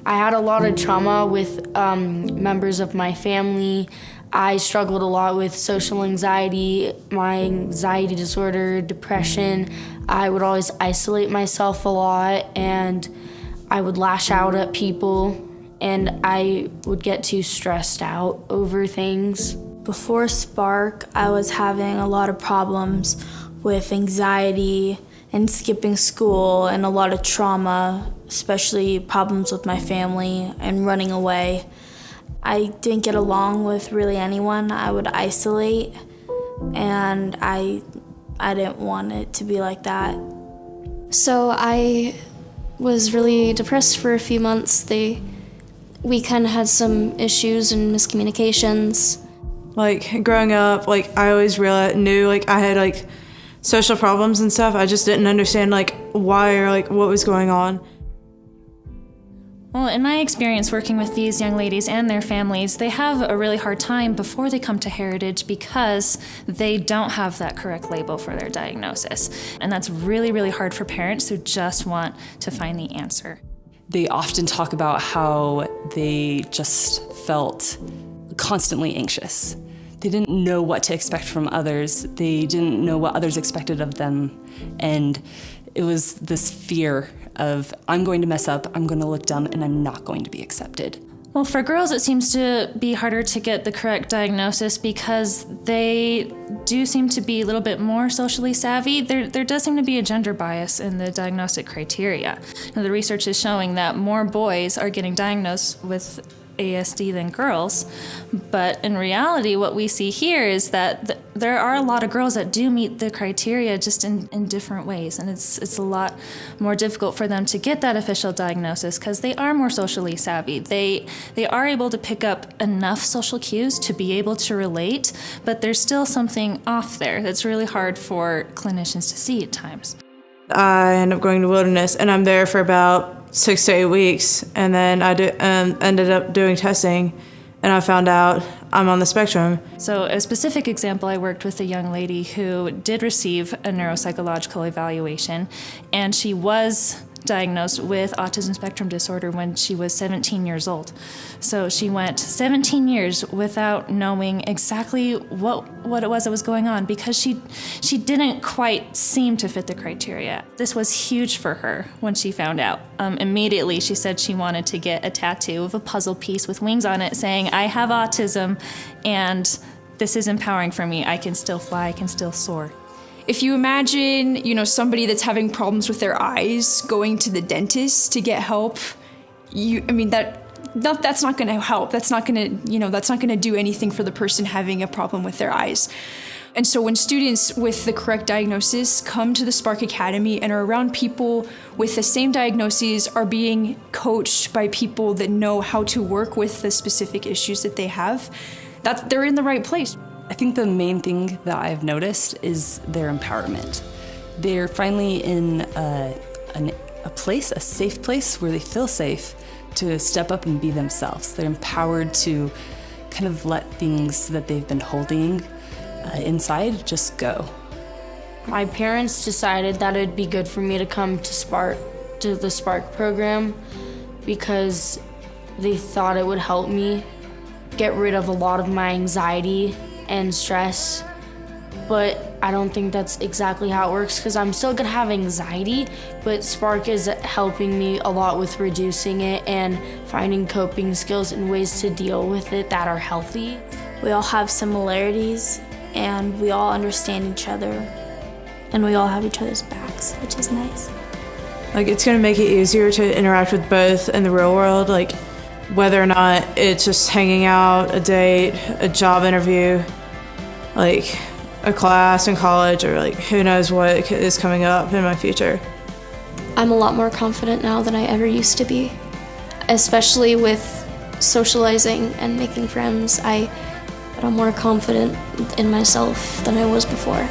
I had a lot of trauma with members of my family. I struggled a lot with social anxiety, my anxiety disorder, depression. I would always isolate myself a lot, and I would lash out at people, and I would get too stressed out over things. Before Spark, I was having a lot of problems with anxiety and skipping school and a lot of trauma, especially problems with my family and running away. I didn't get along with really anyone. I would isolate, and I didn't want it to be like that. So I was really depressed for a few months. We kind of had some issues and miscommunications. Like growing up, like I always knew like I had like social problems and stuff. I just didn't understand like why or like what was going on. Well, in my experience working with these young ladies and their families, they have a really hard time before they come to Heritage because they don't have that correct label for their diagnosis. And that's really, really hard for parents who just want to find the answer. They often talk about how they just felt constantly anxious. They didn't know what to expect from others. They didn't know what others expected of them. And it was this fear of, I'm going to mess up, I'm going to look dumb, and I'm not going to be accepted. Well, for girls, it seems to be harder to get the correct diagnosis because they do seem to be a little bit more socially savvy. There does seem to be a gender bias in the diagnostic criteria. Now, the research is showing that more boys are getting diagnosed with ASD than girls, but in reality what we see here is that there are a lot of girls that do meet the criteria just in different ways, and it's a lot more difficult for them to get that official diagnosis because they are more socially savvy. They are able to pick up enough social cues to be able to relate, but there's still something off there that's really hard for clinicians to see at times. I ended up going to Wilderness, and I'm there for about 6 to 8 weeks, and then I ended up doing testing, and I found out I'm on the spectrum. So a specific example, I worked with a young lady who did receive a neuropsychological evaluation, and she was diagnosed with autism spectrum disorder when she was 17 years old. So she went 17 years without knowing exactly what it was that was going on because she didn't quite seem to fit the criteria. This was huge for her when she found out. Immediately she said she wanted to get a tattoo of a puzzle piece with wings on it saying, I have autism and this is empowering for me. I can still fly, I can still soar. If you imagine, somebody that's having problems with their eyes going to the dentist to get help, that's not going to help. That's not going to do anything for the person having a problem with their eyes. And so when students with the correct diagnosis come to the Spark Academy and are around people with the same diagnoses, are being coached by people that know how to work with the specific issues that they have, that they're in the right place. I think the main thing that I've noticed is their empowerment. They're finally in a safe place where they feel safe to step up and be themselves. They're empowered to kind of let things that they've been holding inside just go. My parents decided that it'd be good for me to come to the Spark program because they thought it would help me get rid of a lot of my anxiety and stress, but I don't think that's exactly how it works because I'm still gonna have anxiety, but Spark is helping me a lot with reducing it and finding coping skills and ways to deal with it that are healthy. We all have similarities, and we all understand each other, and we all have each other's backs, which is nice. Like, it's gonna make it easier to interact with both in the real world, like whether or not it's just hanging out, a date, a job interview, like a class in college, or like who knows what is coming up in my future. I'm a lot more confident now than I ever used to be, especially with socializing and making friends. I'm more confident in myself than I was before.